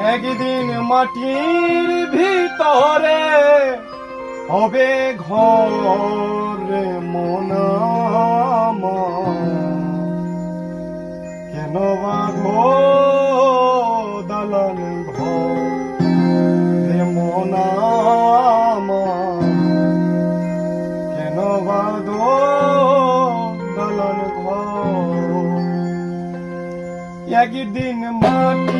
একদিন মাটির ভিতরে হবে ঘর মন কেন বাঁধো দালান ঘর মন কেন বাঁধো দালান ঘর একদিন মাটি